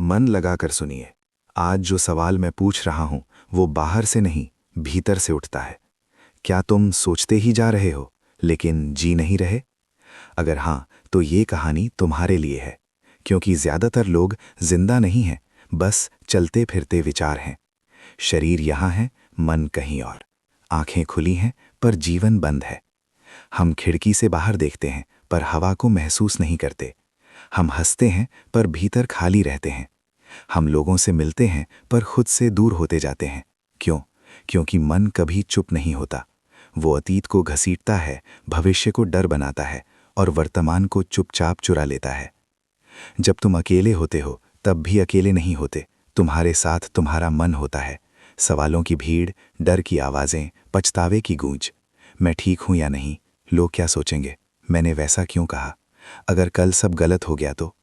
मन लगाकर सुनिए। आज जो सवाल मैं पूछ रहा हूं वो बाहर से नहीं, भीतर से उठता है। क्या तुम सोचते ही जा रहे हो लेकिन जी नहीं रहे? अगर हाँ, तो ये कहानी तुम्हारे लिए है, क्योंकि ज्यादातर लोग जिंदा नहीं हैं, बस चलते फिरते विचार हैं। शरीर यहाँ है, मन कहीं और। आंखें खुली हैं पर जीवन बंद है। हम खिड़की से बाहर देखते हैं पर हवा को महसूस नहीं करते। हम हंसते हैं पर भीतर खाली रहते हैं। हम लोगों से मिलते हैं पर खुद से दूर होते जाते हैं। क्यों? क्योंकि मन कभी चुप नहीं होता। वो अतीत को घसीटता है, भविष्य को डर बनाता है और वर्तमान को चुपचाप चुरा लेता है। जब तुम अकेले होते हो तब भी अकेले नहीं होते, तुम्हारे साथ तुम्हारा मन होता है। सवालों की भीड़, डर की आवाज़ें, पछतावे की गूंज। मैं ठीक हूं या नहीं? लोग क्या सोचेंगे? मैंने वैसा क्यों कहा? अगर कल सब गलत हो गया तो?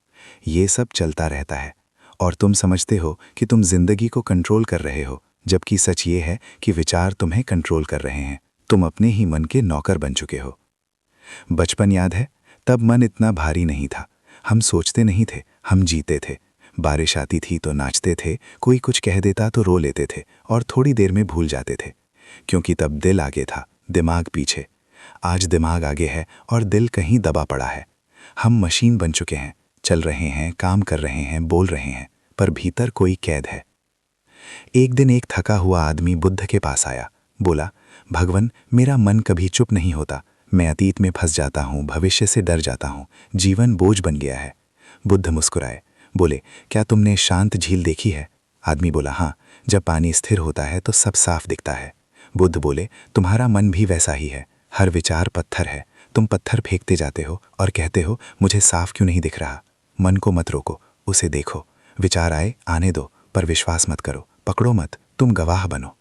ये सब चलता रहता है और तुम समझते हो कि तुम जिंदगी को कंट्रोल कर रहे हो, जबकि सच ये है कि विचार तुम्हें कंट्रोल कर रहे हैं। तुम अपने ही मन के नौकर बन चुके हो। बचपन याद है? तब मन इतना भारी नहीं था। हम सोचते नहीं थे, हम जीते थे। बारिश आती थी तो नाचते थे, कोई कुछ कह देता तो रो लेते थे और थोड़ी देर में भूल जाते थे, क्योंकि तब दिल आगे था, दिमाग पीछे। आज दिमाग आगे है और दिल कहीं दबा पड़ा है। हम मशीन बन चुके हैं, चल रहे हैं, काम कर रहे हैं, बोल रहे हैं, पर भीतर कोई कैद है। एक दिन एक थका हुआ आदमी बुद्ध के पास आया। बोला, भगवान, मेरा मन कभी चुप नहीं होता। मैं अतीत में फंस जाता हूँ, भविष्य से डर जाता हूँ, जीवन बोझ बन गया है। बुद्ध मुस्कुराए, बोले, क्या तुमने शांत झील देखी है? आदमी बोला, हाँ, जब पानी स्थिर होता है तो सब साफ दिखता है। बुद्ध बोले, तुम्हारा मन भी वैसा ही है। हर विचार पत्थर है। तुम पत्थर फेंकते जाते हो और कहते हो, मुझे साफ क्यों नहीं दिख रहा? मन को मत रोको, उसे देखो। विचार आए आने दो, पर विश्वास मत करो, पकड़ो मत, तुम गवाह बनो।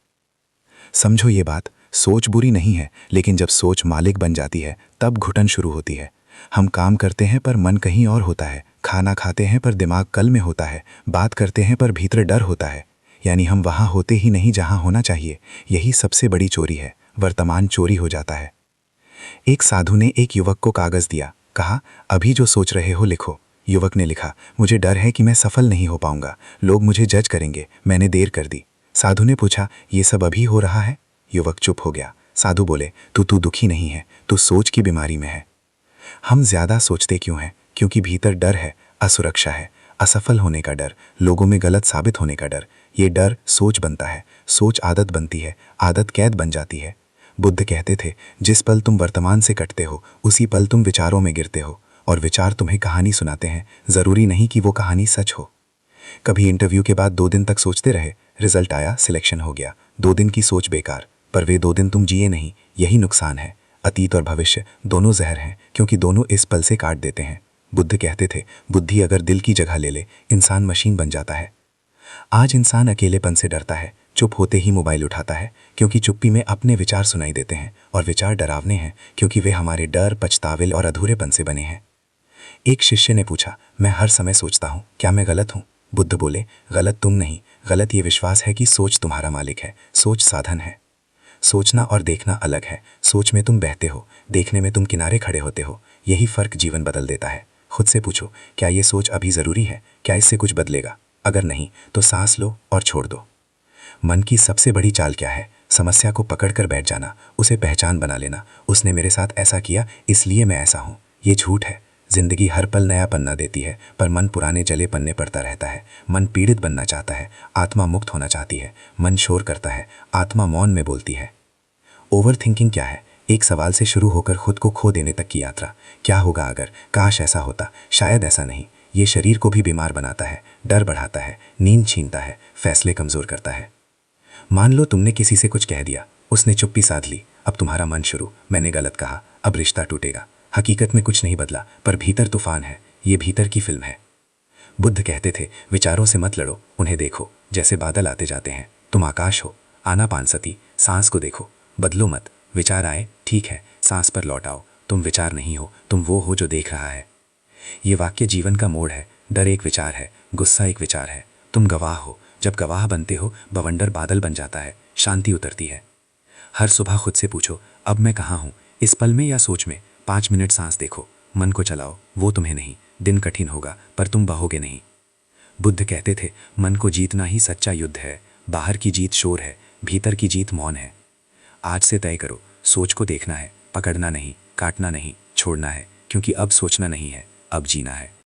समझो ये बात, सोच बुरी नहीं है, लेकिन जब सोच मालिक बन जाती है तब घुटन शुरू होती है। हम काम करते हैं पर मन कहीं और होता है, खाना खाते हैं पर दिमाग कल में होता है, बात करते हैं पर भीतर डर होता है। यानी हम वहाँ होते ही नहीं जहाँ होना चाहिए। यही सबसे बड़ी चोरी है, वर्तमान चोरी हो जाता है। एक साधु ने एक युवक को कागज दिया, कहा, अभी जो सोच रहे हो लिखो। युवक ने लिखा, मुझे डर है कि मैं सफल नहीं हो पाऊंगा, लोग मुझे जज करेंगे, मैंने देर कर दी। साधु ने पूछा, ये सब अभी हो रहा है? युवक चुप हो गया। साधु बोले, तू दुखी नहीं है, तू सोच की बीमारी में है। हम ज्यादा सोचते क्यों हैं? क्योंकि भीतर डर है, असुरक्षा है, असफल होने का डर, लोगों में गलत साबित होने का डर। ये डर सोच बनता है, सोच आदत बनती है, आदत कैद बन जाती है। बुद्ध कहते थे, जिस पल तुम वर्तमान से कटते हो उसी पल तुम विचारों में गिरते हो, और विचार तुम्हें कहानी सुनाते हैं, जरूरी नहीं कि वो कहानी सच हो। कभी इंटरव्यू के बाद 2 दिन तक सोचते रहे, रिजल्ट आया, सिलेक्शन हो गया, 2 दिन की सोच बेकार, पर वे 2 दिन तुम जिए नहीं। यही नुकसान है। अतीत और भविष्य दोनों जहर हैं, क्योंकि दोनों इस पल से काट देते हैं। बुद्ध कहते थे, बुद्धि अगर दिल की जगह ले ले, इंसान मशीन बन जाता है। आज इंसान अकेलेपन से डरता है, चुप होते ही मोबाइल उठाता है, क्योंकि चुप्पी में अपने विचार सुनाई देते हैं, और विचार डरावने हैं क्योंकि वे हमारे डर, पछतावे और अधूरेपन से बने हैं। एक शिष्य ने पूछा, मैं हर समय सोचता हूँ, क्या मैं गलत हूँ? बुद्ध बोले, गलत तुम नहीं, गलत ये विश्वास है कि सोच तुम्हारा मालिक है। सोच साधन है। सोचना और देखना अलग है। सोच में तुम बहते हो, देखने में तुम किनारे खड़े होते हो। यही फर्क जीवन बदल देता है। खुद से पूछो, क्या ये सोच अभी ज़रूरी है? क्या इससे कुछ बदलेगा? अगर नहीं तो सांस लो और छोड़ दो। मन की सबसे बड़ी चाल क्या है? समस्या को पकड़ कर बैठ जाना, उसे पहचान बना लेना। उसने मेरे साथ ऐसा किया इसलिए मैं ऐसा हूँ। ये झूठ है। जिंदगी हर पल नया पन्ना देती है, पर मन पुराने जले पन्ने पढ़ता रहता है। मन पीड़ित बनना चाहता है, आत्मा मुक्त होना चाहती है। मन शोर करता है, आत्मा मौन में बोलती है। ओवर थिंकिंग क्या है? एक सवाल से शुरू होकर खुद को खो देने तक की यात्रा। क्या होगा अगर? काश ऐसा होता, शायद ऐसा नहीं। ये शरीर को भी बीमार बनाता है, डर बढ़ाता है, नींद छीनता है, फैसले कमजोर करता है। मान लो तुमने किसी से कुछ कह दिया, उसने चुप्पी साध ली। अब तुम्हारा मन शुरू, मैंने गलत कहा, अब रिश्ता टूटेगा। हकीकत में कुछ नहीं बदला, पर भीतर तूफान है। ये भीतर की फिल्म है। बुद्ध कहते थे, विचारों से मत लड़ो, उन्हें देखो, जैसे बादल आते जाते हैं। तुम आकाश हो। आनापानसती, सांस को देखो, बदलो मत। विचार आए, ठीक है, सांस पर लौट आओ। तुम विचार नहीं हो, तुम वो हो जो देख रहा है। ये वाक्य जीवन का मोड़ है। डर एक विचार है, गुस्सा एक विचार है। तुम गवाह हो। जब गवाह बनते हो, बवंडर बादल बन जाता है, शांति उतरती है। हर सुबह खुद से पूछो, अब मैं कहाँ हूँ, इस पल में या सोच में? 5 मिनट सांस देखो, मन को चलाओ, वो तुम्हें नहीं। दिन कठिन होगा पर तुम बहोगे नहीं। बुद्ध कहते थे, मन को जीतना ही सच्चा युद्ध है। बाहर की जीत शोर है, भीतर की जीत मौन है। आज से तय करो, सोच को देखना है, पकड़ना नहीं, काटना नहीं, छोड़ना है, क्योंकि अब सोचना नहीं है, अब जीना है।